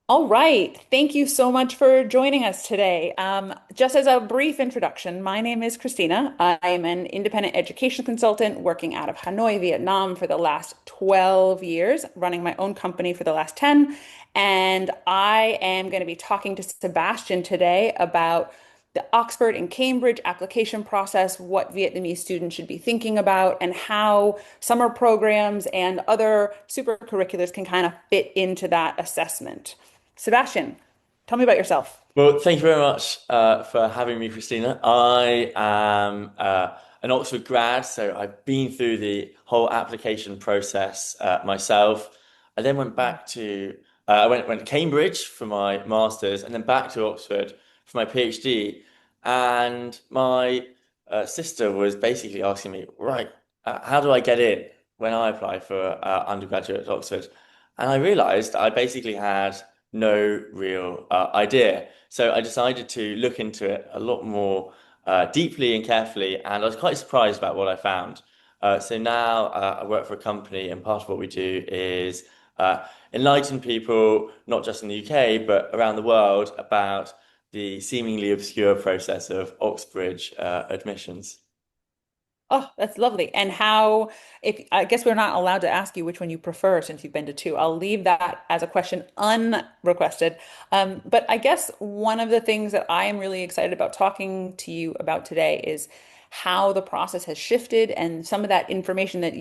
All right. Thank you so much for joining us today. Just as a brief introduction, my name is Christina. I am an independent education consultant working out of Hanoi, Vietnam for the last 12 years, running my own company for the last 10. And I am going to be talking to Sebastian today about the Oxford and Cambridge application process, what Vietnamese students should be thinking about, and how summer programs and other super curriculars can kind of fit into that assessment. Sebastian, tell me about yourself. Well, thank you very much for having me, Christina. I am an Oxford grad, so I've been through the whole application process myself. I then went back to I went to Cambridge for my master's, and then back to Oxford for my PhD. And my sister was basically asking me, right, how do I get in when I apply for undergraduate at Oxford? And I realised I basically had no real idea. So I decided to look into it a lot more deeply and carefully, and I was quite surprised about what I found. So now I work for a company, and part of what we do is enlighten people, not just in the UK, but around the world, about the seemingly obscure process of Oxbridge admissions. Oh, that's lovely. And how, if I guess we're not allowed to ask you which one you prefer since you've been to two. I'll leave that as a question unrequested. But I guess one of the things that I am really excited about talking to you about today is how the process has shifted and some of that information that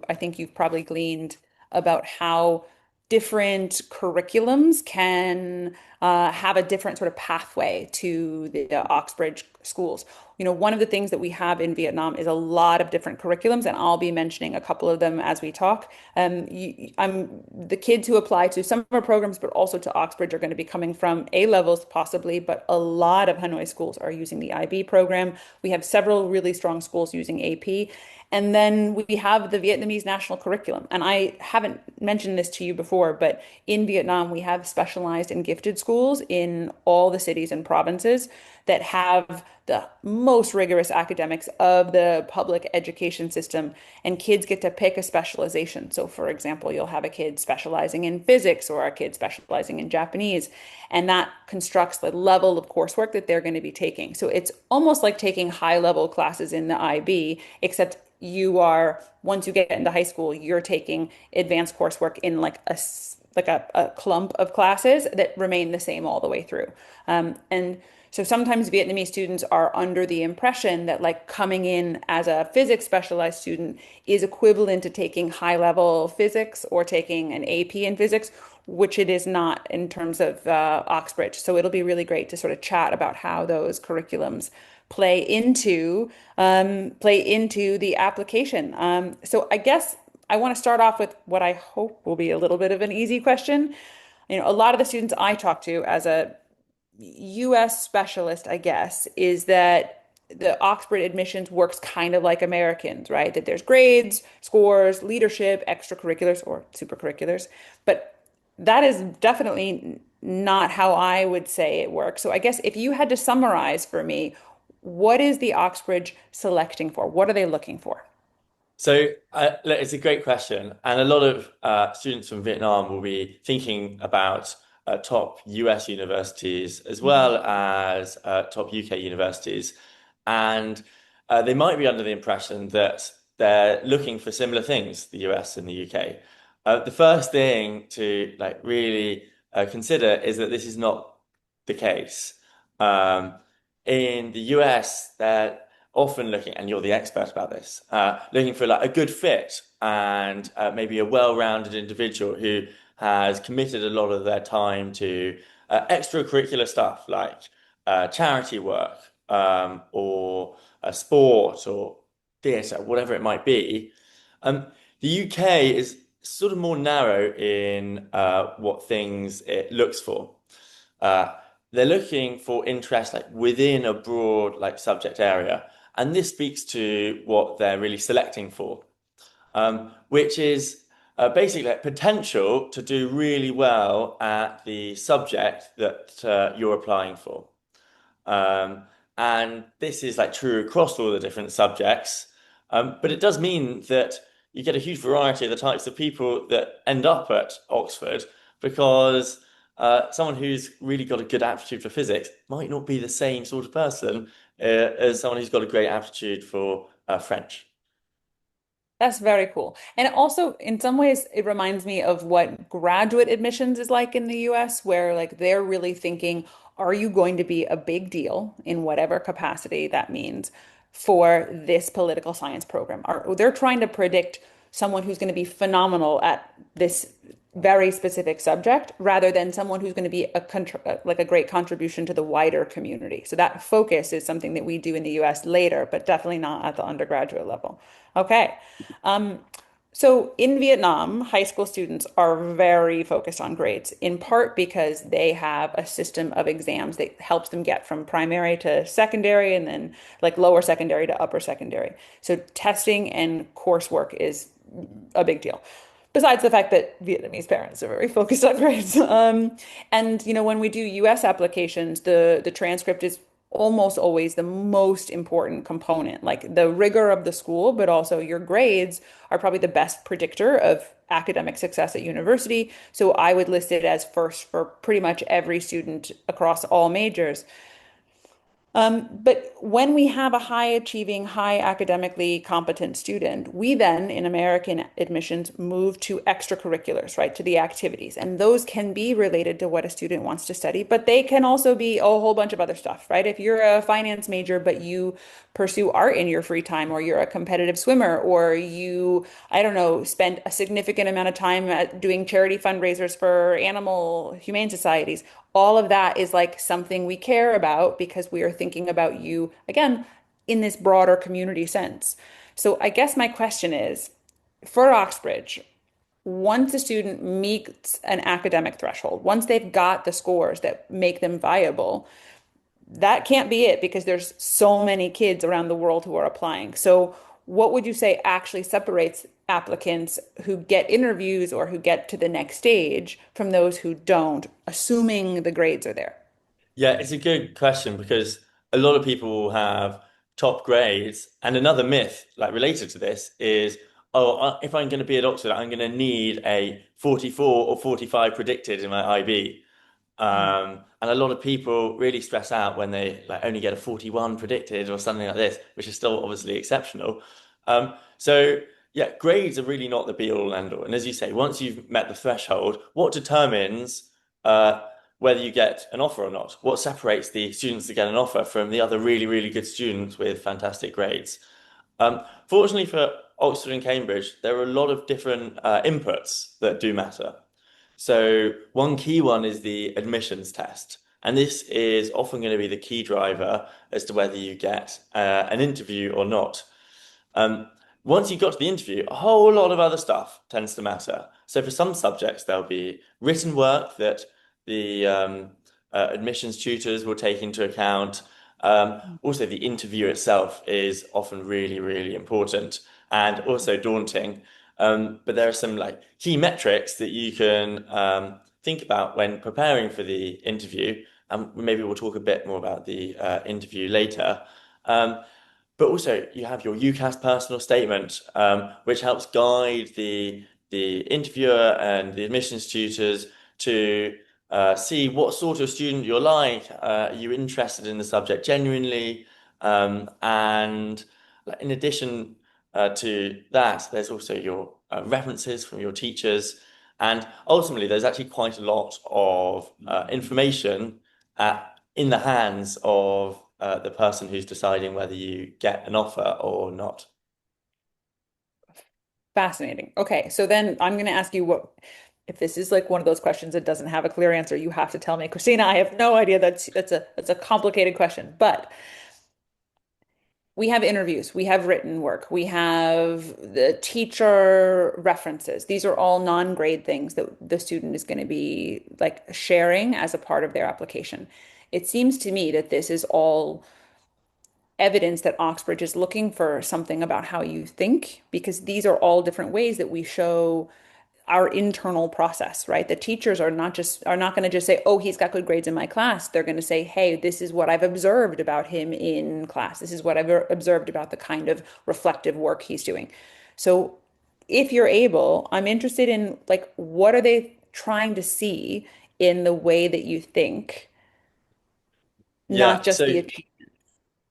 I think you've probably gleaned about how different curriculums can have a different sort of pathway to the Oxbridge schools. One of the things that we have in Vietnam is a lot of different curriculums, and I'll be mentioning a couple of them as we talk. The kids who apply to summer programs, but also to Oxbridge, are going to be coming from A levels possibly, but a lot of Hanoi schools are using the IB program. We have several really strong schools using AP. And then we have the Vietnamese national curriculum. And I haven't mentioned this to you before, but in Vietnam, we have specialized and gifted schools in all the cities and provinces that have the most rigorous academics of the public education system. And kids get to pick a specialization. So, for example, you'll have a kid specializing in physics or a kid specializing in Japanese. And that constructs the level of coursework that they're going to be taking. So it's almost like taking high level classes in the IB, except once you get into high school, you're taking advanced coursework in like a clump of classes that remain the same all the way through. And so sometimes Vietnamese students are under the impression that like coming in as a physics specialized student is equivalent to taking high level physics or taking an AP in physics, which it is not in terms of Oxbridge. So it'll be really great to sort of chat about how those curriculums play into the application. So I guess I want to start off with what I hope will be a little bit of an easy question. A lot of the students I talk to as a US specialist, I guess, is that the Oxford admissions works kind of like Americans, right? That there's grades, scores, leadership, extracurriculars or supercurriculars. But that is definitely not how I would say it works. So I guess if you had to summarize for me, what is the Oxbridge selecting for? What are they looking for? So look, it's a great question, and a lot of students from Vietnam will be thinking about top US universities as Mhm. well as top UK universities, and they might be under the impression that they're looking for similar things, the US and the UK. The first thing to like really consider is that this is not the case. Um, in the US, they're often looking, and you're the expert about this, looking for like a good fit and maybe a well-rounded individual who has committed a lot of their time to extracurricular stuff like charity work or sport or theatre, whatever it might be. Um, the UK is sort of more narrow in what things it looks for. Uh, they're looking for interest like within a broad like subject area, and this speaks to what they're really selecting for, which is basically like potential to do really well at the subject that you're applying for. Um, and this is like true across all the different subjects. But it does mean that you get a huge variety of the types of people that end up at Oxford because someone who's really got a good aptitude for physics might not be the same sort of person as someone who's got a great aptitude for French. That's very cool. And also, in some ways, it reminds me of what graduate admissions is like in the US, where like they're really thinking, are you going to be a big deal in whatever capacity that means for this political science program? They're trying to predict someone who's going to be phenomenal at this very specific subject rather than someone who's going to be like a great contribution to the wider community. So that focus is something that we do in the US later, but definitely not at the undergraduate level. Okay. Um, so in Vietnam, high school students are very focused on grades, in part because they have a system of exams that helps them get from primary to secondary and then like lower secondary to upper secondary. So testing and coursework is a big deal. Besides the fact that Vietnamese parents are very focused on grades. And when we do US applications, the transcript is almost always the most important component, like the rigor of the school, but also your grades are probably the best predictor of academic success at university. So I would list it as first for pretty much every student across all majors. But when we have a high achieving, high academically competent student, we then in American admissions move to extracurriculars, right, to the activities. And those can be related to what a student wants to study, but they can also be a whole bunch of other stuff, right? If you're a finance major, but you pursue art in your free time, or you're a competitive swimmer, or you, I don't know, spend a significant amount of time doing charity fundraisers for animal humane societies, all of that is like something we care about because we are thinking about you again in this broader community sense. So I guess my question is for Oxbridge, once a student meets an academic threshold, once they've got the scores that make them viable, that can't be it because there's so many kids around the world who are applying. So what would you say actually separates applicants who get interviews or who get to the next stage from those who don't, assuming the grades are there? Yeah, it's a good question because a lot of people will have top grades, and another myth like related to this is, oh, if I'm going to be at Oxford, I'm going to need a 44 or 45 predicted in my IB. And a lot of people really stress out when they like only get a 41 predicted or something like this, which is still obviously exceptional. So yeah, grades are really not the be all and end all. And as you say, once you've met the threshold, what determines whether you get an offer or not? What separates the students that get an offer from the other really, really good students with fantastic grades? Fortunately for Oxford and Cambridge, there are a lot of different inputs that do matter. So one key one is the admissions test. And this is often going to be the key driver as to whether you get an interview or not. Um, Once you got to the interview, a whole lot of other stuff tends to matter. So for some subjects, there'll be written work that the admissions tutors will take into account. Also, the interview itself is often really, really important and also daunting. But there are some like key metrics that you can think about when preparing for the interview. And maybe we'll talk a bit more about the interview later. But also, you have your UCAS personal statement, which helps guide the interviewer and the admissions tutors to see what sort of student you're like. Are you interested in the subject genuinely? And like, in addition to that, there's also your references from your teachers. And ultimately, there's actually quite a lot of information in the hands of the person who's deciding whether you get an offer or not. Fascinating. Okay, so then I'm going to ask you what, if this is like one of those questions that doesn't have a clear answer, you have to tell me. Christina, I have no idea. That's a complicated question, but we have interviews, we have written work, we have the teacher references. These are all non-grade things that the student is going to be like sharing as a part of their application. It seems to me that this is all evidence that Oxbridge is looking for something about how you think, because these are all different ways that we show our internal process, right? The teachers are not going to just say, "Oh, he's got good grades in my class." They're going to say, "Hey, this is what I've observed about him in class. This is what I've observed about the kind of reflective work he's doing." So, if you're able, I'm interested in like what are they trying to see in the way that you think, not Yeah. just So the achievement.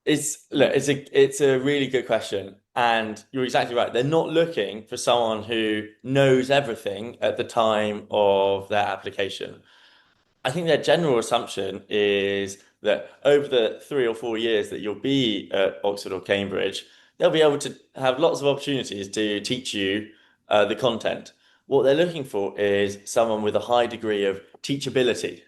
it's a really good question, and you're exactly right. They're not looking for someone who knows everything at the time of their application. I think their general assumption is that over the 3 or 4 years that you'll be at Oxford or Cambridge, they'll be able to have lots of opportunities to teach you the content. What they're looking for is someone with a high degree of teachability.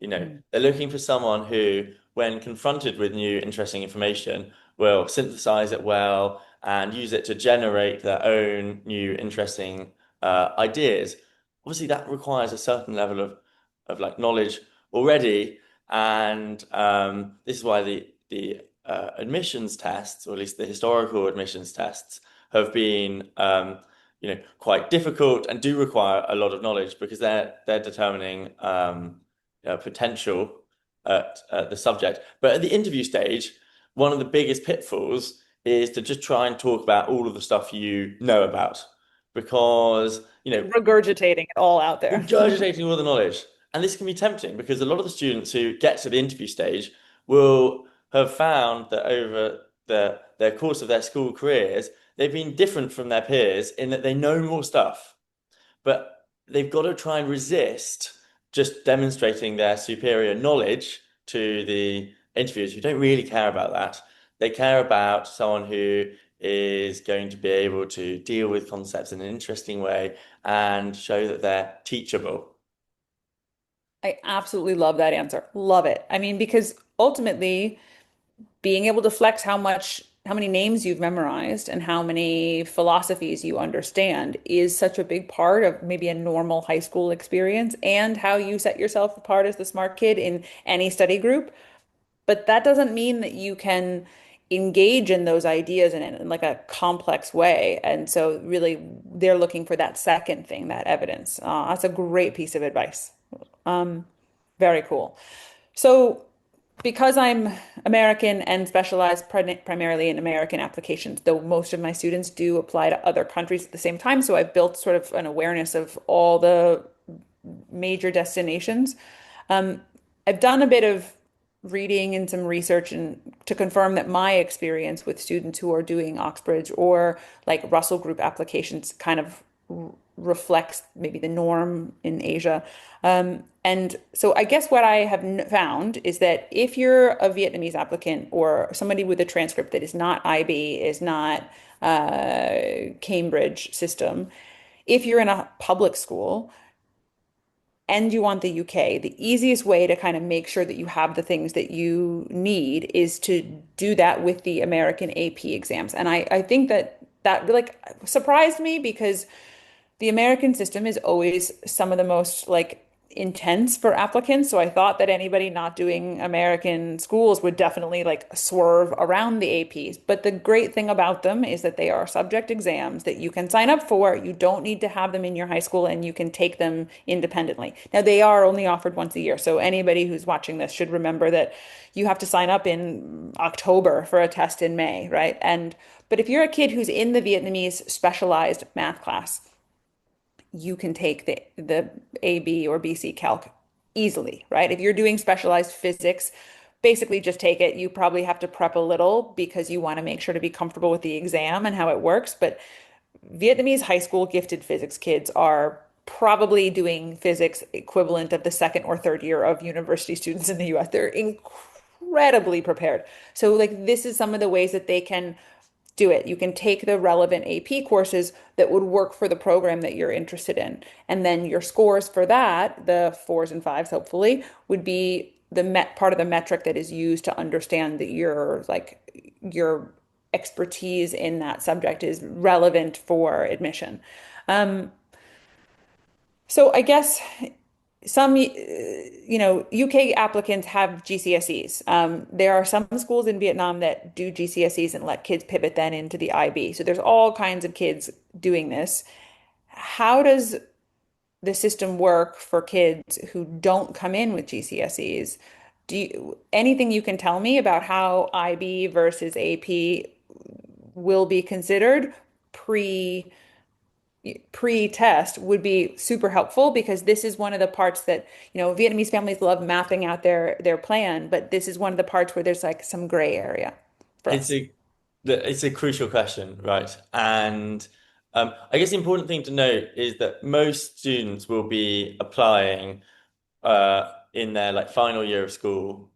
Mm. They're looking for someone who, when confronted with new interesting information, will synthesize it well and use it to generate their own new interesting ideas. Obviously, that requires a certain level of like knowledge already, and this is why the admissions tests, or at least the historical admissions tests, have been quite difficult and do require a lot of knowledge because they're determining potential at the subject. But at the interview stage, one of the biggest pitfalls is to just try and talk about all of the stuff you know about, because Regurgitating it all out there. regurgitating all the knowledge. And this can be tempting because a lot of the students who get to the interview stage will have found that over their course of their school careers, they've been different from their peers in that they know more stuff, but they've got to try and resist just demonstrating their superior knowledge to the interviewers who don't really care about that. They care about someone who is going to be able to deal with concepts in an interesting way and show that they're teachable. I absolutely love that answer. Love it. I mean, because ultimately, being able to flex how many names you've memorized and how many philosophies you understand is such a big part of maybe a normal high school experience and how you set yourself apart as the smart kid in any study group. But that doesn't mean that you can engage in those ideas in like a complex way. And so really they're looking for that second thing, that evidence. That's a great piece of advice. Um, very cool. So because I'm American and specialize primarily in American applications, though most of my students do apply to other countries at the same time, so I've built sort of an awareness of all the major destinations. Um, I've done a bit of reading and some research and to confirm that my experience with students who are doing Oxbridge or like Russell Group applications kind of reflects maybe the norm in Asia. And so I guess what I have found is that if you're a Vietnamese applicant or somebody with a transcript that is not IB, is not Cambridge system, if you're in a public school, and you want the UK, the easiest way to kind of make sure that you have the things that you need is to do that with the American AP exams. And I think that that like surprised me because the American system is always some of the most like intense for applicants. So I thought that anybody not doing American schools would definitely like swerve around the APs. But the great thing about them is that they are subject exams that you can sign up for. You don't need to have them in your high school and you can take them independently. Now they are only offered once a year. So anybody who's watching this should remember that you have to sign up in October for a test in May, right? And but if you're a kid who's in the Vietnamese specialized math class, you can take the AB or BC Calc easily, right? If you're doing specialized physics, basically just take it. You probably have to prep a little because you want to make sure to be comfortable with the exam and how it works. But Vietnamese high school gifted physics kids are probably doing physics equivalent of the second or third year of university students in the US. They're incredibly prepared. So like this is some of the ways that they can do it. You can take the relevant AP courses that would work for the program that you're interested in. And then your scores for that, the fours and fives, hopefully, would be the met part of the metric that is used to understand that your expertise in that subject is relevant for admission. Um, so I guess some, UK applicants have GCSEs. There are some schools in Vietnam that do GCSEs and let kids pivot then into the IB. So there's all kinds of kids doing this. How does the system work for kids who don't come in with GCSEs? Anything you can tell me about how IB versus AP will be considered pre, pre-test would be super helpful because this is one of the parts that, Vietnamese families love mapping out their plan, but this is one of the parts where there's like some gray area for It's us. a crucial question, right? And I guess the important thing to note is that most students will be applying in their like final year of school.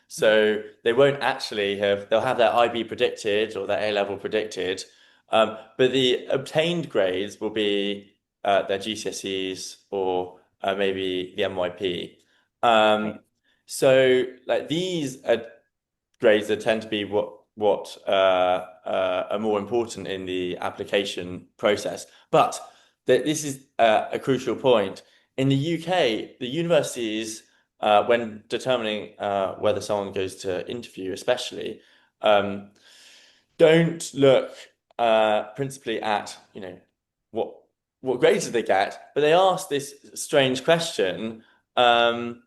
So they won't actually they'll have their IB predicted or their A level predicted. But the obtained grades will be their GCSEs or maybe the MYP. Right. Um, so like these are grades that tend to be what are more important in the application process. But this is a crucial point. In the UK, the universities, when determining whether someone goes to interview, especially, um, don't look principally at, what what grades did they get, but they ask this strange question. Um,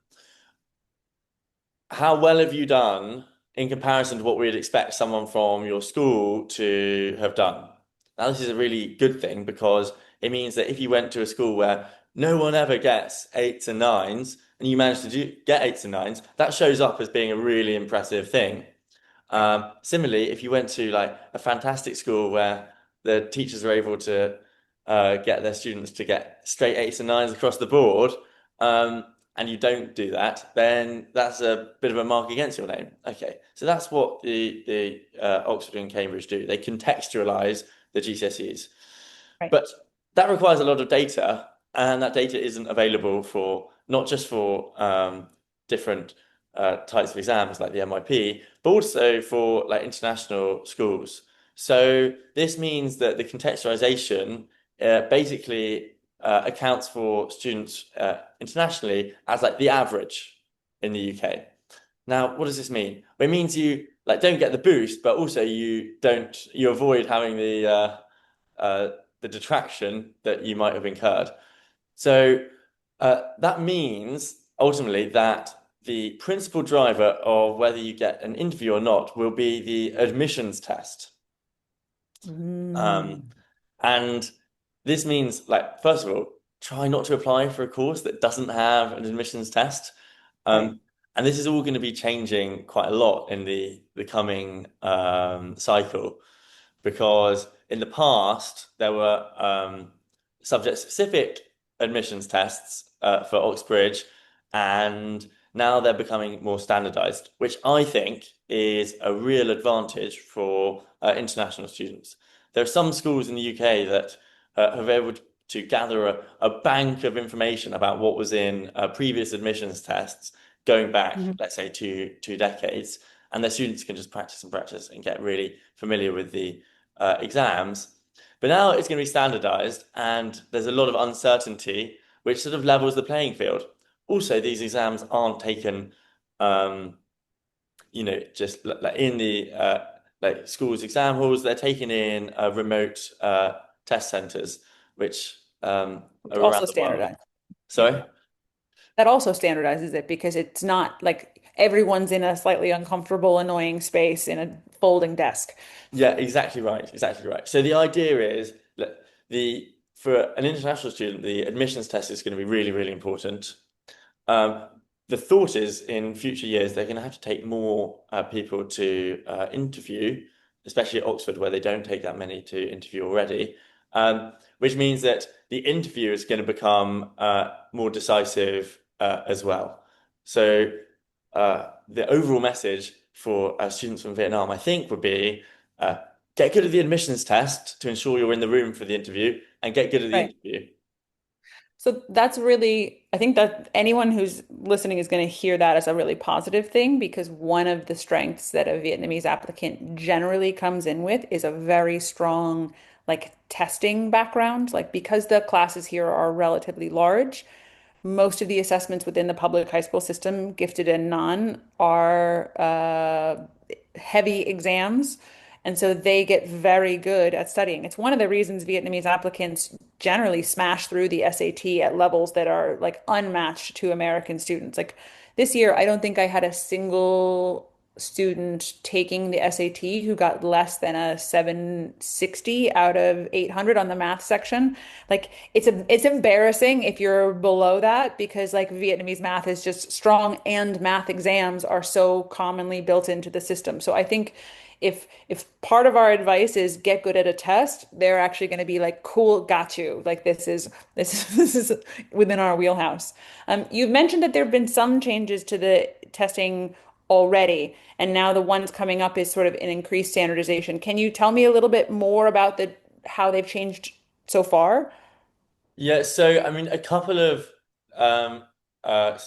how well have you done in comparison to what we'd expect someone from your school to have done? Now, this is a really good thing because it means that if you went to a school where no one ever gets eights and nines and you manage to get eights and nines, that shows up as being a really impressive thing. Right. Similarly, if you went to like a fantastic school where the teachers are able to get their students to get straight eights and nines across the board, and you don't do that, then that's a bit of a mark against your name. Okay, so that's what the Oxford and Cambridge do. They contextualize the GCSEs. Right. But that requires a lot of data, and that data isn't available for not just for different types of exams like the MIP, but also for like international schools. So this means that the contextualization basically accounts for students internationally as like the average in the UK. Now, what does this mean? Well, it means you like don't get the boost, but also you avoid having uh, the detraction that you might have incurred. So that means ultimately that the principal driver of whether you get an interview or not will be the admissions test. Um, Mm, and this means, like, first of all, try not to apply for a course that doesn't have an admissions test. right. And this is all going to be changing quite a lot in the coming cycle because in the past there were subject-specific admissions tests for Oxbridge, and now they're becoming more standardized, which I think is a real advantage for international students. There are some schools in the UK that have been able to gather a bank of information about what was in previous admissions tests going back, Mhm. let's say, two decades, and their students can just practice and practice and get really familiar with the exams. But now it's going to be standardized, and there's a lot of uncertainty, which sort of levels the playing field. Also, these exams aren't taken, um, just like in the like schools' exam halls. They're taken in remote test centers, which are around Also the world. standardized. Yeah. Sorry? That also standardizes it because it's not like everyone's in a slightly uncomfortable, annoying space in a folding desk. Yeah, exactly right. Exactly right. So the idea is that the for an international student, the admissions test is going to be really, really important. Um, the thought is in future years they're going to have to take more people to interview, especially at Oxford where they don't take that many to interview already, which means that the interview is going to become more decisive as well. So the overall message for students from Vietnam, I think, would be uh, get good at the admissions test to ensure you're in the room for the interview, and get good at the Right. interview. So that's really, I think that anyone who's listening is going to hear that as a really positive thing because one of the strengths that a Vietnamese applicant generally comes in with is a very strong, like, testing background. Like, because the classes here are relatively large, most of the assessments within the public high school system, gifted and non, are heavy exams. And so they get very good at studying. It's one of the reasons Vietnamese applicants generally smash through the SAT at levels that are like unmatched to American students. Like this year, I don't think I had a single student taking the SAT who got less than a 760 out of 800 on the math section. Like it's embarrassing if you're below that because like Vietnamese math is just strong and math exams are so commonly built into the system. So I think if part of our advice is get good at a test, they're actually going to be like, cool, got you. Like this is within our wheelhouse. You've mentioned that there have been some changes to the testing already, and now the ones coming up is sort of an increased standardization. Can you tell me a little bit more about the how they've changed so far? Yeah, so I mean, a couple of um,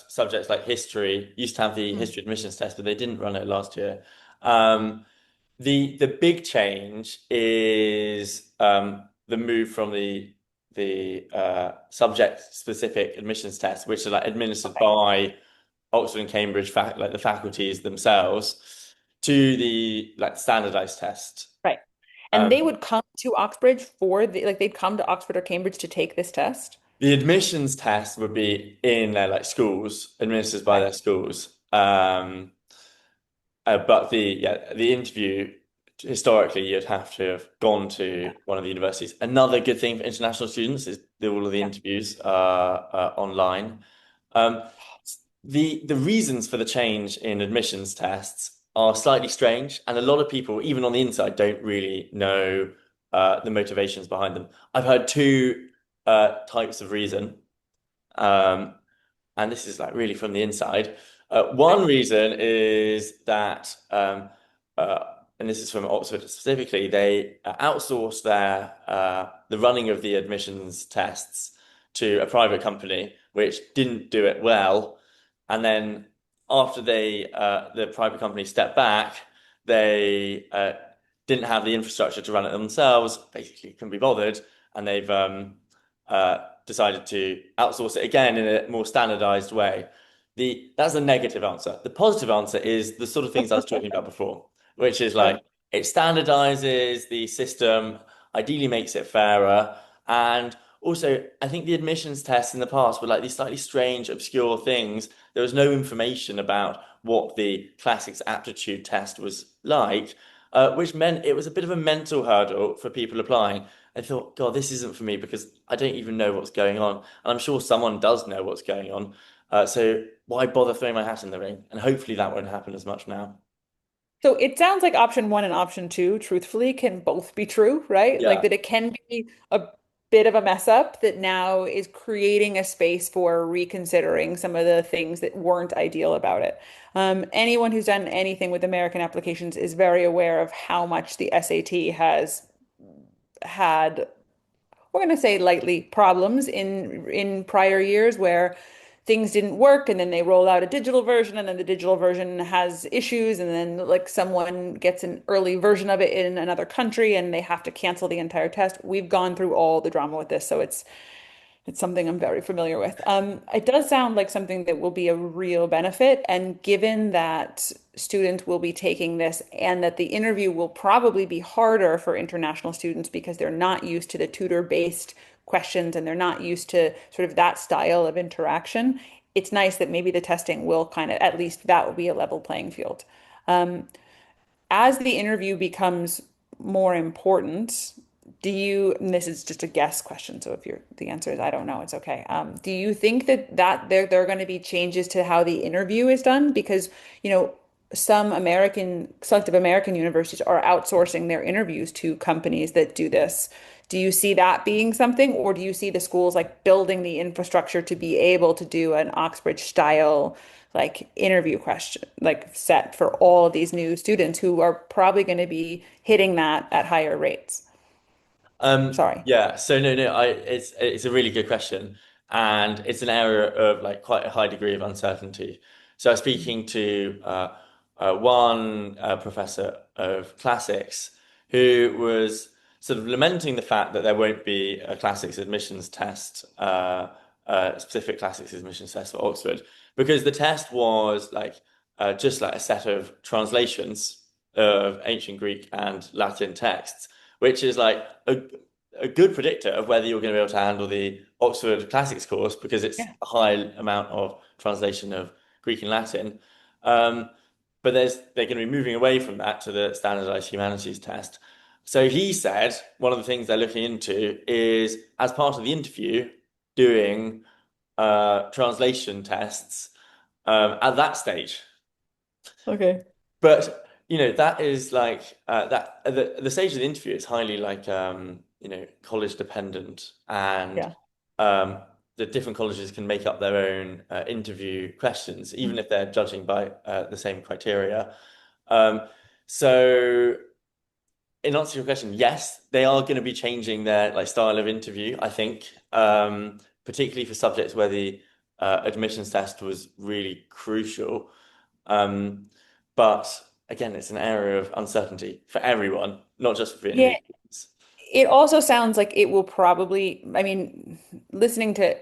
subjects like history used to have the Mm. history admissions test, but they didn't run it last year. Um, the big change is the move from the subject specific admissions test, which are like administered Okay, by Oxford and Cambridge like the faculties themselves, to the like standardized test. right. And Um, they would come to Oxbridge for the like they'd come to Oxford or Cambridge to take this test. The admissions test would be in their like schools, administered by Right. their schools. But the interview historically you'd have to have gone to one of the universities. Another good thing for international students is that all of the Yeah. interviews are online. Um, the reasons for the change in admissions tests are slightly strange, and a lot of people, even on the inside, don't really know the motivations behind them. I've heard two types of reason. Um, and this is like really from the inside. One Okay. reason is that, uh, and this is from Oxford specifically, they outsourced the running of the admissions tests to a private company, which didn't do it well. And then after the private company stepped back, they didn't have the infrastructure to run it themselves. Basically, couldn't be bothered, and they've decided to outsource it again in a more standardized way. That's the negative answer. The positive answer is the sort of things I was talking about before, which is Right. like it standardizes the system, ideally makes it fairer, and also I think the admissions tests in the past were like these slightly strange, obscure things. There was no information about what the classics aptitude test was like, which meant it was a bit of a mental hurdle for people applying. I thought, God, this isn't for me because I don't even know what's going on. And I'm sure someone does know what's going on. So why bother throwing my hat in the ring? And hopefully that won't happen as much now. So it sounds like option one and option two, truthfully, can both be true, right? Like Yeah. that it can be a bit of a mess up that now is creating a space for reconsidering some of the things that weren't ideal about it. Anyone who's done anything with American applications is very aware of how much the SAT has had, we're going to say lightly, problems in prior years where things didn't work and then they roll out a digital version and then the digital version has issues and then like someone gets an early version of it in another country and they have to cancel the entire test. We've gone through all the drama with this, so it's something I'm very familiar with. It does sound like something that will be a real benefit. And given that students will be taking this and that the interview will probably be harder for international students because they're not used to the tutor-based questions and they're not used to sort of that style of interaction, it's nice that maybe the testing will kind of, at least that will be a level playing field. Um, as the interview becomes more important, do you, and this is just a guess question, so if the answer is I don't know, it's okay. Do you think that there are going to be changes to how the interview is done? Because, some selective American universities are outsourcing their interviews to companies that do this. Do you see that being something, or do you see the schools like building the infrastructure to be able to do an Oxbridge style like interview question, like set for all of these new students who are probably going to be hitting that at higher rates? Sorry. Yeah, so no, it's a really good question, and it's an area of like quite a high degree of uncertainty. So I was speaking to one professor of classics who was sort of lamenting the fact that there won't be a classics admissions test, specific classics admissions test for Oxford, because the test was like just like a set of translations of ancient Greek and Latin texts, which is like a good predictor of whether you're going to be able to handle the Oxford Classics course because it's Yeah. a high amount of translation of Greek and Latin. Um, but they're going to be moving away from that to the standardized humanities test. So he said one of the things they're looking into is, as part of the interview, doing translation tests at that stage. Okay. But that is like that the stage of the interview is highly like college dependent, and Yeah. um, the different colleges can make up their own interview questions, even if they're judging by the same criteria. Um, so in answer to your question, yes, they are going to be changing their like style of interview, I think, particularly for subjects where the admissions test was really crucial. Um, but again, it's an area of uncertainty for everyone, not just for Yeah, interview students. it also sounds like it will probably, I mean, listening to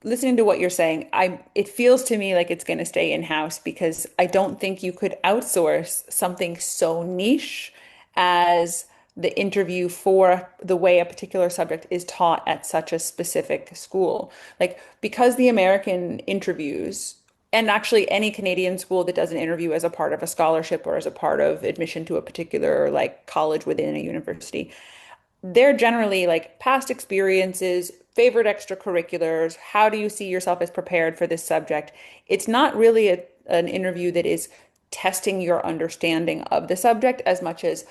listening to what you're saying, it feels to me like it's going to stay in-house because I don't think you could outsource something so niche as the interview for the way a particular subject is taught at such a specific school. Like because the American interviews and actually any Canadian school that does an interview as a part of a scholarship or as a part of admission to a particular like college within a university, they're generally like past experiences, favorite extracurriculars, how do you see yourself as prepared for this subject? It's not really an interview that is testing your understanding of the subject as much as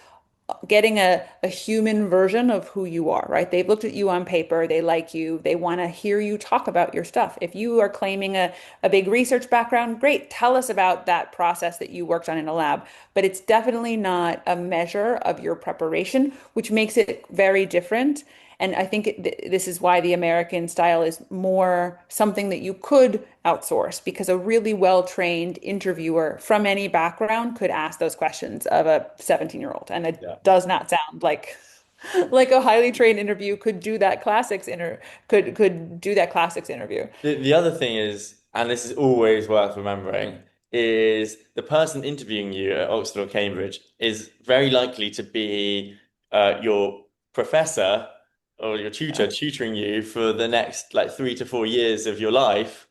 getting a human version of who you are, right? They've looked at you on paper, they like you, they want to hear you talk about your stuff. If you are claiming a big research background, great, tell us about that process that you worked on in a lab. But it's definitely not a measure of your preparation, which makes it very different. And I think this is why the American style is more something that you could outsource because a really well-trained interviewer from any background could ask those questions of a 17-year-old. And it Yeah. does not sound like like a highly trained interview could do that classics interview. The other thing is, and this is always worth remembering, is the person interviewing you at Oxford or Cambridge is very likely to be your professor or your tutor Yeah. tutoring you for the next like 3 to 4 years of your life,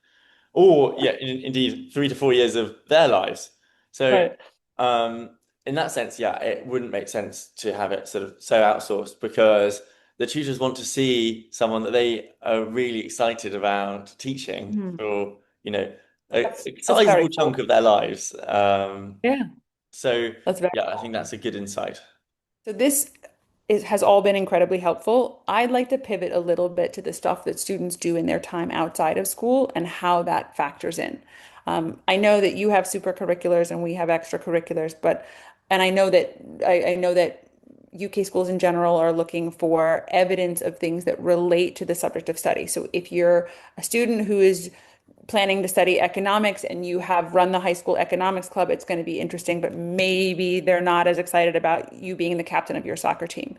or yeah, indeed 3 to 4 years of their lives. So, Right. um, in that sense, yeah, it wouldn't make sense to have it sort of so outsourced because the tutors want to see someone that they are really excited about teaching Mhm. for, a That's very sizable chunk cool. of their lives. Yeah, So that's very yeah, I think cool. that's a good insight. So has all been incredibly helpful. I'd like to pivot a little bit to the stuff that students do in their time outside of school and how that factors in. I know that you have super curriculars and we have extracurriculars, and I know that UK schools in general are looking for evidence of things that relate to the subject of study. So if you're a student who is planning to study economics and you have run the high school economics club, it's going to be interesting, but maybe they're not as excited about you being the captain of your soccer team.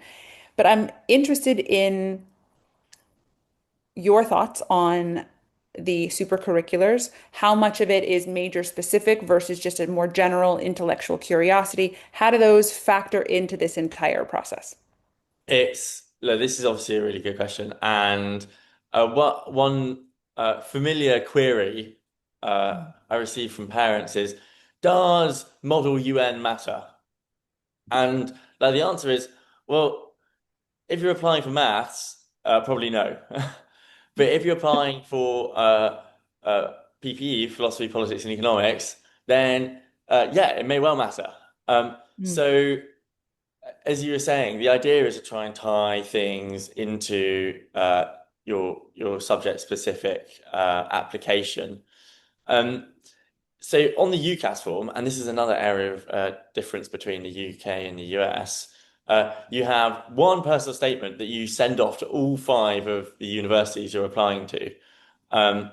But I'm interested in your thoughts on the supercurriculars, how much of it is major specific versus just a more general intellectual curiosity. How do those factor into this entire process? Look, this is obviously a really good question, and what one familiar query I receive from parents is, does Model UN matter? And like the answer is, well, if you're applying for maths, probably no. But if you're applying for PPE, philosophy, politics, and economics, then yeah, it may well matter. Mm. So as you were saying, the idea is to try and tie things into your subject specific application. Um, so on the UCAS form, and this is another area of difference between the UK and the US, you have one personal statement that you send off to all five of the universities you're applying to. Um,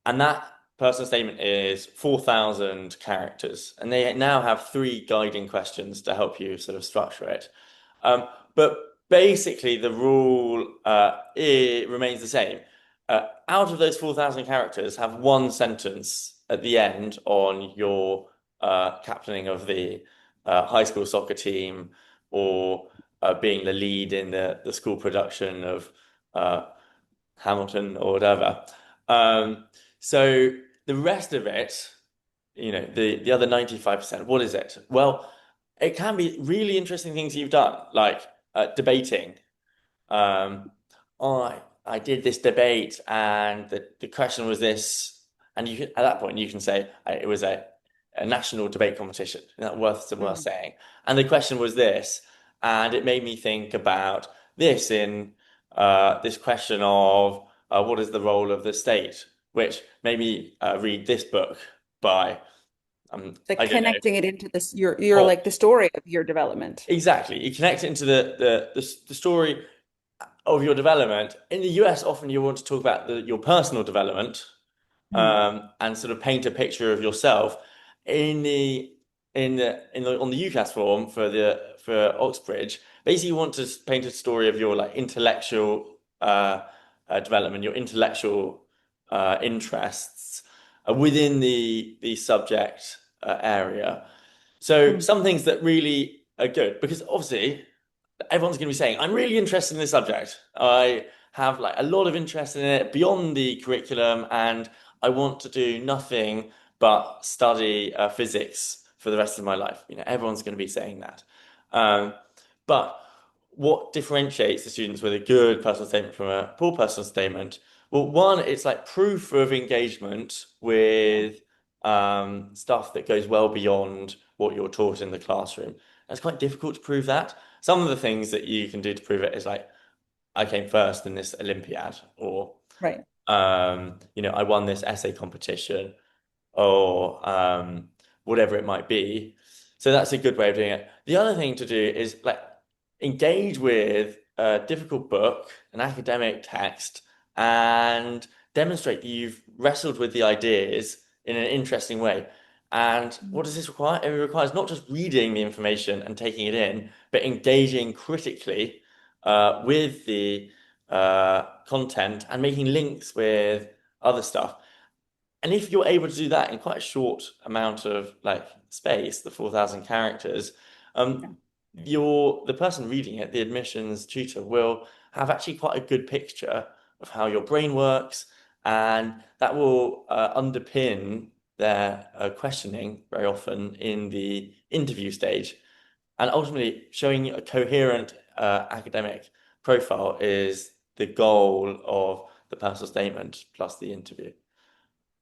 and that personal statement is 4,000 characters. And they now have three guiding questions to help you sort of structure it. But basically, the rule it remains the same. Out of those 4,000 characters, have one sentence at the end on your captaining of the high school soccer team or being the lead in the school production of uh, Hamilton or whatever. Um, so the rest of it the other 95%, what is it? Well, it can be really interesting things you've done, like debating. Um, I did this debate, and the question was this, and you can, at that point you can say it was a national debate competition. That's worth Mm. saying. And the question was this, and it made me think about this in this question of what is the role of the state, which made me read this book by Like I don't know. connecting it into this, your Oh, like the story of your development. exactly. You connect it into the story of your development. In the US, often you want to talk about your personal development, Mm. and sort of paint a picture of yourself. In on the UCAS form for Oxbridge, basically you want to paint a story of your like intellectual development, your intellectual interests within the subject area. So Mm. some things that really are good, because obviously everyone's going to be saying, I'm really interested in this subject. I have like a lot of interest in it beyond the curriculum, and I want to do nothing but study physics for the rest of my life. Everyone's going to be saying that. Um, but what differentiates the students with a good personal statement from a poor personal statement? Well, one, it's like proof of engagement with stuff that goes well beyond what you're taught in the classroom. It's quite difficult to prove that. Some of the things that you can do to prove it is like, I came first in this Olympiad, or Right. I won this essay competition, or whatever it might be. So that's a good way of doing it. The other thing to do is like engage with a difficult book, an academic text, and demonstrate that you've wrestled with the ideas in an interesting way. And what does this require? It requires not just reading the information and taking it in, but engaging critically with the content and making links with other stuff. And if you're able to do that in quite a short amount of like space, the 4,000 characters, Yeah. the person reading it, the admissions tutor, will have actually quite a good picture of how your brain works, and that will underpin their questioning very often in the interview stage. And ultimately, showing a coherent academic profile is the goal of the personal statement plus the interview.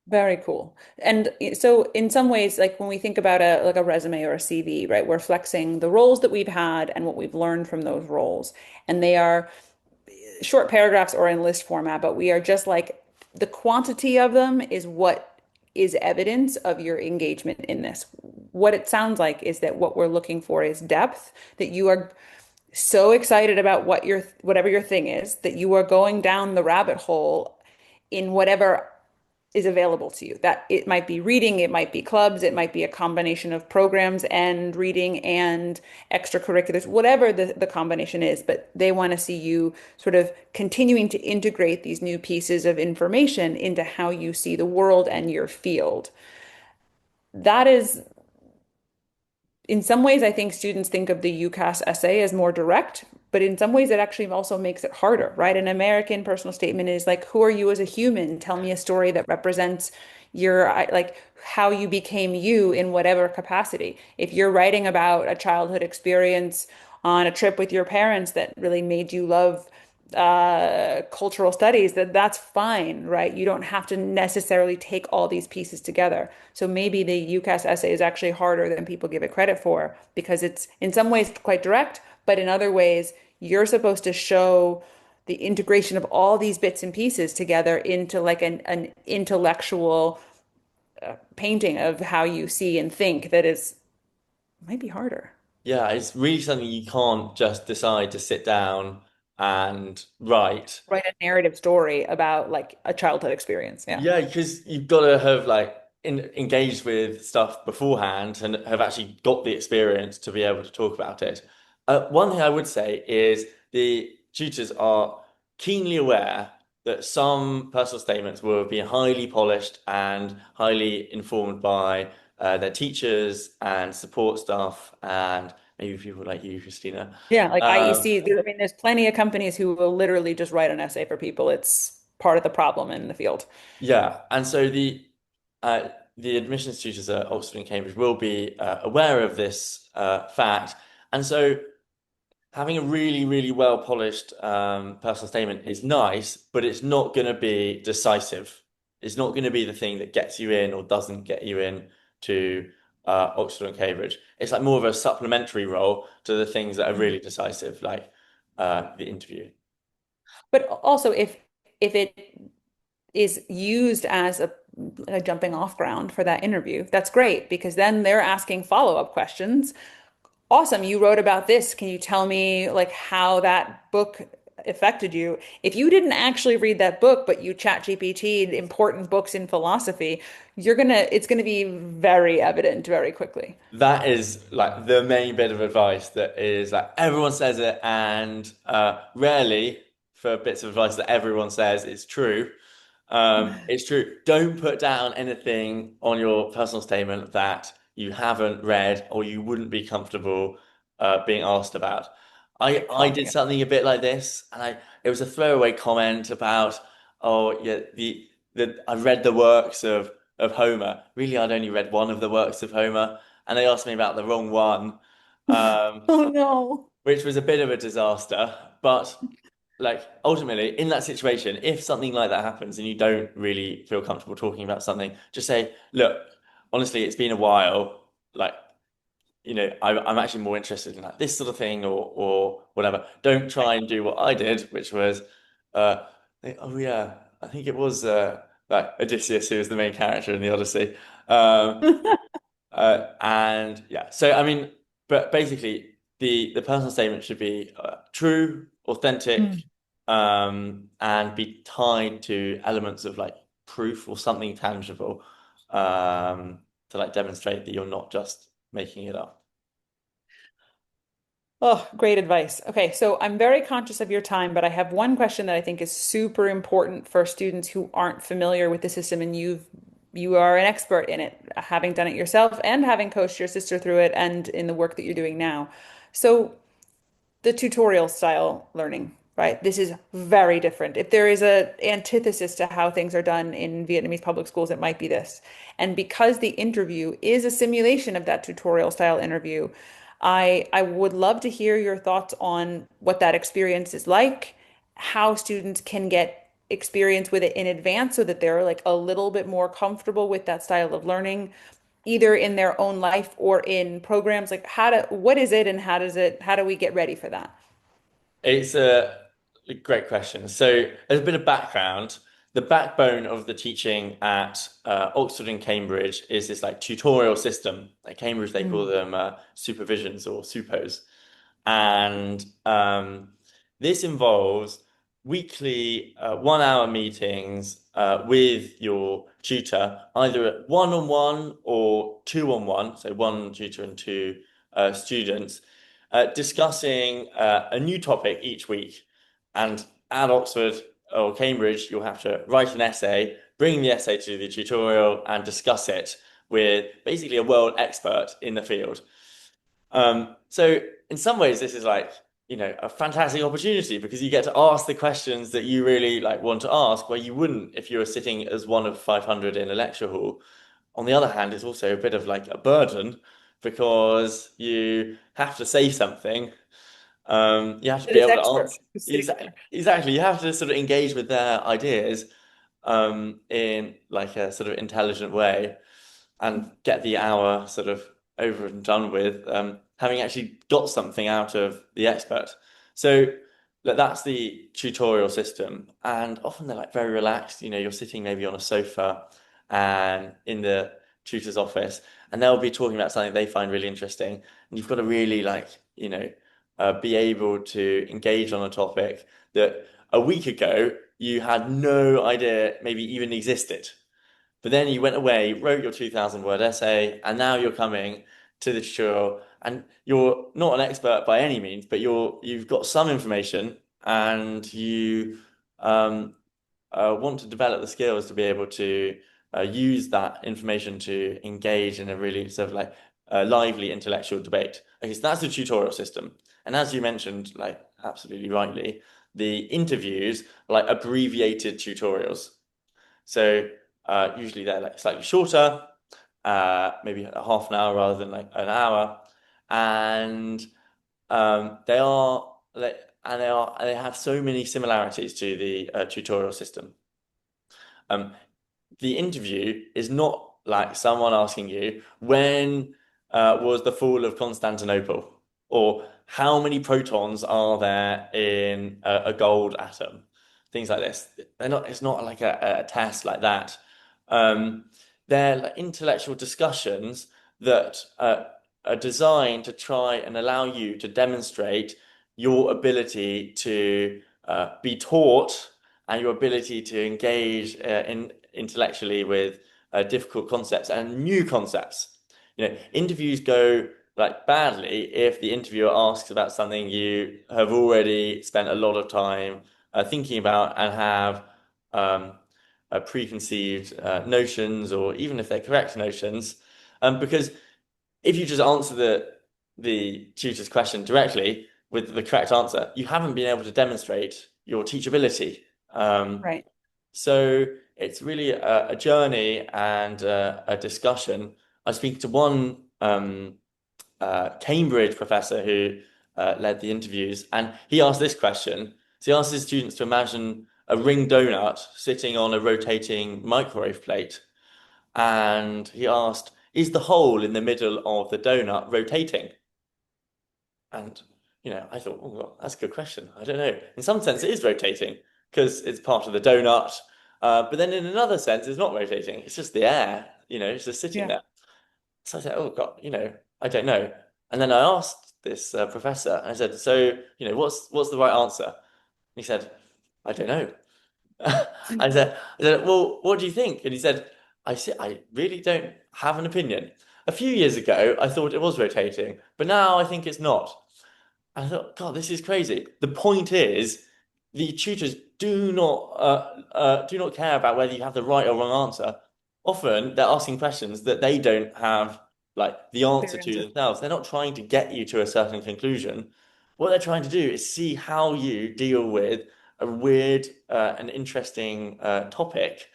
Very cool. And so in some ways, like when we think about a resume or a CV, right, we're flexing the roles that we've had and what we've learned from those roles. And they are short paragraphs or in list format, but we are just like the quantity of them is what is evidence of your engagement in this. What it sounds like is that what we're looking for is depth, that you are so excited about whatever your thing is, that you are going down the rabbit hole in whatever is available to you. That it might be reading, it might be clubs, it might be a combination of programs and reading and extracurriculars, whatever the combination is. But they want to see you sort of continuing to integrate these new pieces of information into how you see the world and your field. That is in some ways, I think students think of the UCAS essay as more direct, but in some ways, it actually also makes it harder, right? An American personal statement is like, who are you as a human? Tell me a story that represents like how you became you in whatever capacity. If you're writing about a childhood experience on a trip with your parents that really made you love cultural studies, that's fine, right? You don't have to necessarily take all these pieces together. So maybe the UCAS essay is actually harder than people give it credit for because it's in some ways quite direct, but in other ways, you're supposed to show the integration of all these bits and pieces together into like an intellectual painting of how you see and think that is might be harder. Yeah, it's really something you can't just decide to sit down and write. Write a narrative story about like a childhood experience. Yeah. Yeah, because you've got to have like engaged with stuff beforehand and have actually got the experience to be able to talk about it. One thing I would say is the tutors are keenly aware that some personal statements will be highly polished and highly informed by their teachers and support staff and maybe people like you, Christina. Yeah, like Um, IEC, I mean, there's plenty of companies who will literally just write an essay for people. It's part of the problem in the field. Yeah, and so the the admissions tutors at Oxford and Cambridge will be aware of this fact. And so having a really, really well polished personal statement is nice, but it's not going to be decisive. It's not going to be the thing that gets you in or doesn't get you in to Oxford and Cambridge. It's like more of a supplementary role to the things that are Mm. really decisive, like the interview. But also, if it is used as a jumping off ground for that interview, that's great because then they're asking follow-up questions. Awesome, you wrote about this. Can you tell me like how that book affected you? If you didn't actually read that book, but you chat GPT'd important books in philosophy, it's gonna be very evident very quickly. That is like the main bit of advice that is like everyone says it, and rarely for bits of advice that everyone says it's true. It's true. Don't put down anything on your personal statement that you haven't read or you wouldn't be comfortable being asked about. I did Talking. something a bit like this, and it was a throwaway comment about, oh yeah, the I read the works of Homer. Really, I'd only read one of the works of Homer, and they asked me about the wrong one, um, Oh no. which was a bit of a disaster. But like ultimately, in that situation, if something like that happens and you don't really feel comfortable talking about something, just say, "Look, honestly, it's been a while. Like, I'm actually more interested in like this sort of thing or whatever." Don't try and do what I did, which was, uh, oh yeah, I think it was like Odysseus who was the main character in the Odyssey. Um, and yeah, so I mean, but basically, the personal statement should be true, authentic, Mm. and be tied to elements of like proof or something tangible, to like demonstrate that you're not just making it up. Oh, great advice. Okay, so I'm very conscious of your time, but I have one question that I think is super important for students who aren't familiar with the system, and you are an expert in it, having done it yourself and having coached your sister through it and in the work that you're doing now. So the tutorial style learning, right? This is very different. If there is a antithesis to how things are done in Vietnamese public schools, it might be this. And because the interview is a simulation of that tutorial style interview, I would love to hear your thoughts on what that experience is like, how students can get experience with it in advance so that they're like a little bit more comfortable with that style of learning either in their own life or in programs, like what is it and how do we get ready for that? It's a great question. So, as a bit of background, the backbone of the teaching at Oxford and Cambridge is this like tutorial system. At Cambridge, they call Mm. them supervisions or supos. And this involves weekly 1 hour meetings with your tutor, either at one-on-one or two-on-one, so one tutor and two students, discussing a new topic each week. And at Oxford or Cambridge, you'll have to write an essay, bring the essay to the tutorial, and discuss it with basically a world expert in the field. So in some ways, this is like, a fantastic opportunity because you get to ask the questions that you really like want to ask where you wouldn't if you were sitting as one of 500 in a lecture hall. On the other hand, it's also a bit of like a burden because you have to say something. You have to It be is able to expert answer. who's sitting there. Exactly. You have to sort of engage with their ideas in like a sort of intelligent way and get the hour sort of over and done with, having actually got something out of the expert. So that's the tutorial system. And often they're like very relaxed. You're sitting maybe on a sofa and in the tutor's office, and they'll be talking about something they find really interesting. And you've got to really like, be able to engage on a topic that a week ago you had no idea maybe even existed. But then you went away, wrote your 2,000 word essay, and now you're coming to the tutorial, and you're not an expert by any means, but you've got some information, and you um, want to develop the skills to be able to use that information to engage in a really sort of like lively intellectual debate. Okay, so that's the tutorial system, and as you mentioned, like absolutely rightly, the interviews are like abbreviated tutorials. So usually they're like slightly shorter. maybe a half an hour rather than like an hour, and they are they, and they have so many similarities to the tutorial system. Um, the interview is not like someone asking you when was the fall of Constantinople, or how many protons are there in a gold atom, things like this. They're not. It's not like a test like that. Um, they're like intellectual discussions that are designed to try and allow you to demonstrate your ability to be taught and your ability to engage in intellectually with difficult concepts and new concepts. Interviews go like badly if the interviewer asks about something you have already spent a lot of time thinking about and have um, preconceived notions, or even if they're correct notions, because if you just answer the tutor's question directly with the correct answer, you haven't been able to demonstrate your teachability. Um, Right. so it's really a journey and a discussion. I was speaking to one Cambridge professor who led the interviews, and he asked this question. So he asked his students to imagine a ring donut sitting on a rotating microwave plate, and he asked, "Is the hole in the middle of the donut rotating?" And I thought, oh, well, that's a good question. I don't know. In some sense, it is rotating because it's part of the donut. But then in another sense, it's not rotating. It's just the air, it's just sitting Yeah. there. So I said, oh God, I don't know. And then I asked this professor, I said, so, what's the right answer? And he said, I don't know. I said, well, what do you think? And he said, I really don't have an opinion. A few years ago, I thought it was rotating, but now I think it's not. I thought, God, this is crazy. The point is, the tutors do not care about whether you have the right or wrong answer. Often they're asking questions that they don't have like the answer to Experiences. themselves. They're not trying to get you to a certain conclusion. What they're trying to do is see how you deal with a weird and interesting topic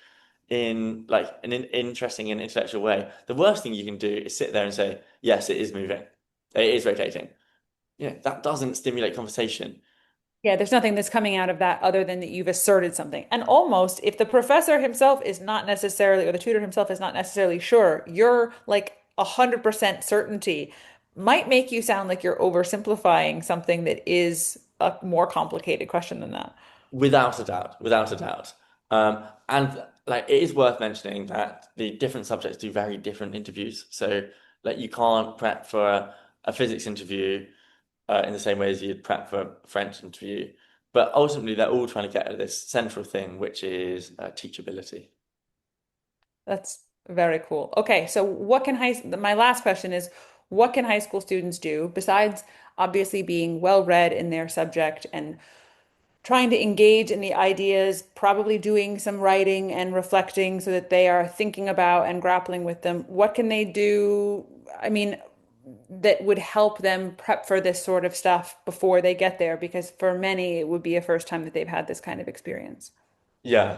in like an interesting and intellectual way. The worst thing you can do is sit there and say, yes, it is moving. It is rotating. That doesn't stimulate conversation. Yeah, there's nothing that's coming out of that other than that you've asserted something. And almost, if the professor himself is not necessarily, or the tutor himself is not necessarily sure, you're like 100% certainty might make you sound like you're oversimplifying something that is a more complicated question than that. Without a doubt, without a doubt. And like it is worth mentioning that the different subjects do very different interviews. So like you can't prep for a physics interview in the same way as you'd prep for a French interview. But ultimately, they're all trying to get at this central thing, which is teachability. That's very cool. Okay, so my last question is, what can high school students do besides obviously being well read in their subject and trying to engage in the ideas, probably doing some writing and reflecting so that they are thinking about and grappling with them. What can they do? I mean, that would help them prep for this sort of stuff before they get there, because for many, it would be a first time that they've had this kind of experience. Yeah.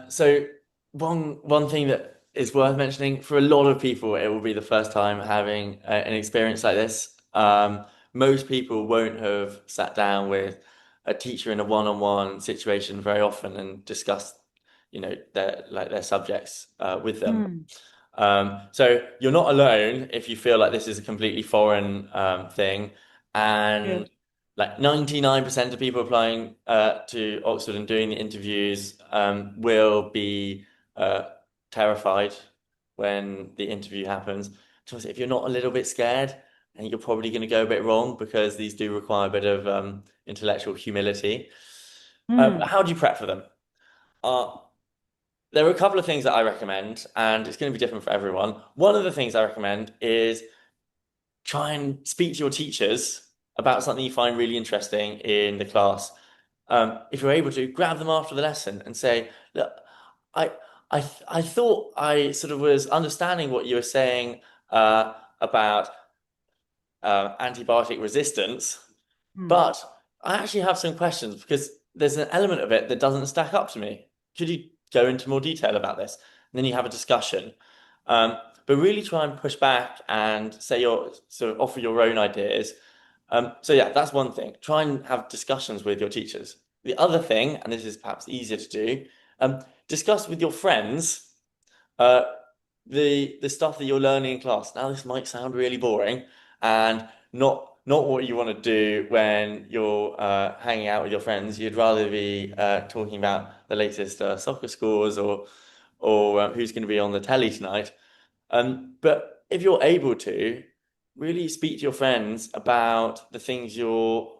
So one thing that is worth mentioning for a lot of people, it will be the first time having an experience like this. Most people won't have sat down with a teacher in a one-on-one situation very often and discussed, their subjects with them. Hmm. So you're not alone if you feel like this is a completely foreign thing. And Good. like 99% of people applying to Oxford and doing the interviews will be terrified when the interview happens. So if you're not a little bit scared, and you're probably going to go a bit wrong because these do require a bit of intellectual humility. But Hmm. how do you prep for them? Uh, there are a couple of things that I recommend, and it's going to be different for everyone. One of the things I recommend is try and speak to your teachers about something you find really interesting in the class. If you're able to, grab them after the lesson and say, "Look, I, I thought I sort of was understanding what you were saying about antibiotic resistance, Hmm. but I actually have some questions because there's an element of it that doesn't stack up to me. Could you go into more detail about this?" And then you have a discussion. but really try and push back and say your sort of offer your own ideas. So yeah, that's one thing. Try and have discussions with your teachers. The other thing, and this is perhaps easier to do, discuss with your friends uh, the stuff that you're learning in class. Now, this might sound really boring and not what you want to do when you're hanging out with your friends. You'd rather be talking about the latest soccer scores or who's going to be on the telly tonight. But if you're able to, really speak to your friends about the things you're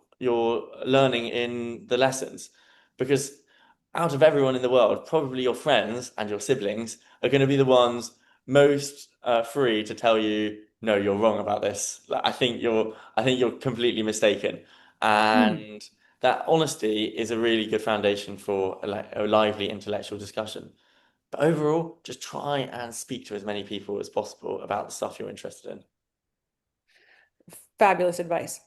learning in the lessons, because out of everyone in the world, probably your friends and your siblings are going to be the ones most free to tell you, no, you're wrong about this. Like, I think you're completely mistaken, Hmm. and that honesty is a really good foundation for a lively intellectual discussion. But overall, just try and speak to as many people as possible about the stuff you're interested in. Fabulous advice.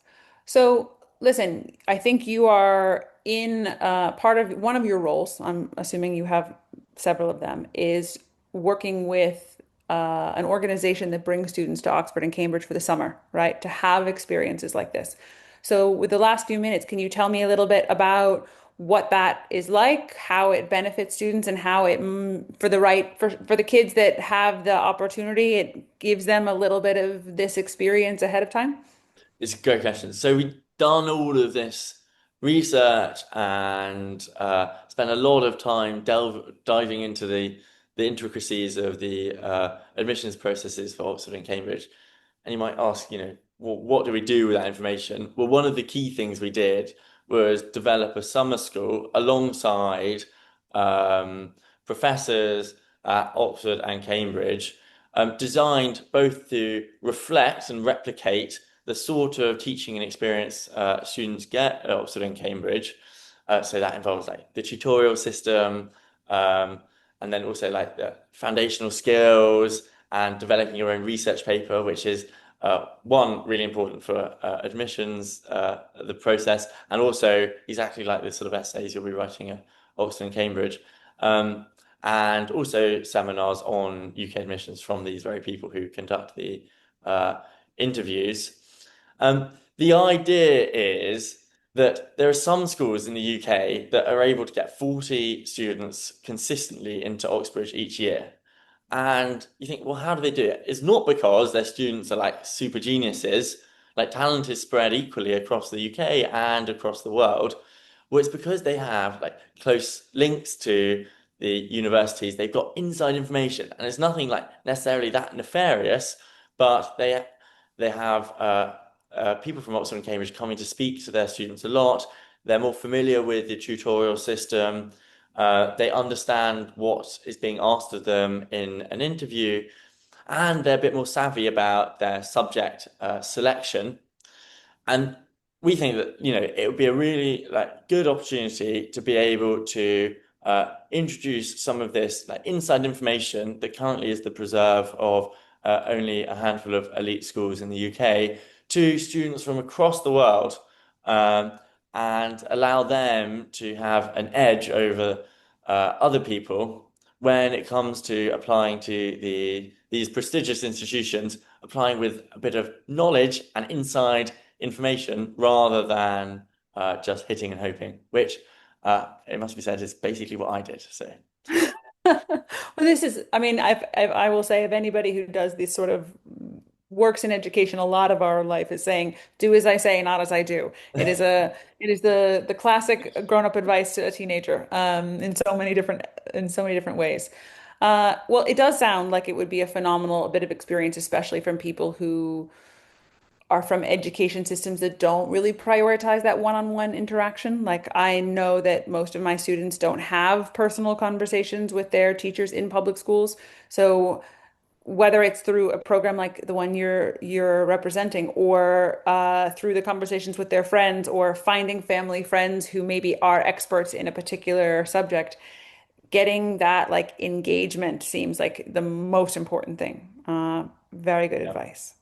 So, listen, I think you are in part of one of your roles. I'm assuming you have several of them, is working with an organization that brings students to Oxford and Cambridge for the summer, right? To have experiences like this. So, with the last few minutes, can you tell me a little bit about what that is like, how it benefits students, and how it, for the right, for the kids that have the opportunity, it gives them a little bit of this experience ahead of time? It's a great question. So we've done all of this research and spent a lot of time diving into the intricacies of the admissions processes for Oxford and Cambridge. And you might ask, well, what do we do with that information? Well, one of the key things we did was develop a summer school alongside um, professors at Oxford and Cambridge, designed both to reflect and replicate the sort of teaching and experience students get at Oxford and Cambridge. So that involves like the tutorial system, um, and then also like the foundational skills and developing your own research paper, which is one really important for admissions, the process, and also exactly like the sort of essays you'll be writing at Oxford and Cambridge. Um, and also seminars on UK admissions from these very people who conduct the interviews. The idea is that there are some schools in the UK that are able to get 40 students consistently into Oxbridge each year. And you think, well, how do they do it? It's not because their students are like super geniuses, like talent is spread equally across the UK and across the world. Well, it's because they have like close links to the universities. They've got inside information, and it's nothing like necessarily that nefarious, but they have people from Oxford and Cambridge coming to speak to their students a lot. They're more familiar with the tutorial system. They understand what is being asked of them in an interview, and they're a bit more savvy about their subject selection. And we think that, it would be a really like good opportunity to be able to introduce some of this like inside information that currently is the preserve of only a handful of elite schools in the UK to students from across the world, um, and allow them to have an edge over other people when it comes to applying to these prestigious institutions, applying with a bit of knowledge and inside information rather than just hitting and hoping, which it must be said is basically what I did. So Well, this is, I mean, I will say of anybody who does this sort of works in education, a lot of our life is saying, do as I say, not as I do. It is the classic grown-up advice to a teenager, in so many different ways. Well, it does sound like it would be a phenomenal bit of experience, especially from people who are from education systems that don't really prioritize that one-on-one interaction. Like I know that most of my students don't have personal conversations with their teachers in public schools. So whether it's through a program like the one you're representing, or through the conversations with their friends, or finding family friends who maybe are experts in a particular subject, getting that like engagement seems like the most important thing. Very good yeah, advice.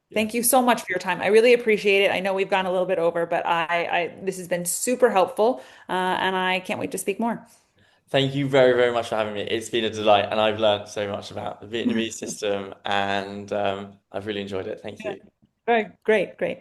yeah. Thank you so much for your time. I really appreciate it. I know we've gone a little bit over, but this has been super helpful, and I can't wait to speak more. Thank you very, very much for having me. It's been a delight, and I've learned so much about the Vietnamese system, and I've really enjoyed it. Thank Yeah. you. Very great, great.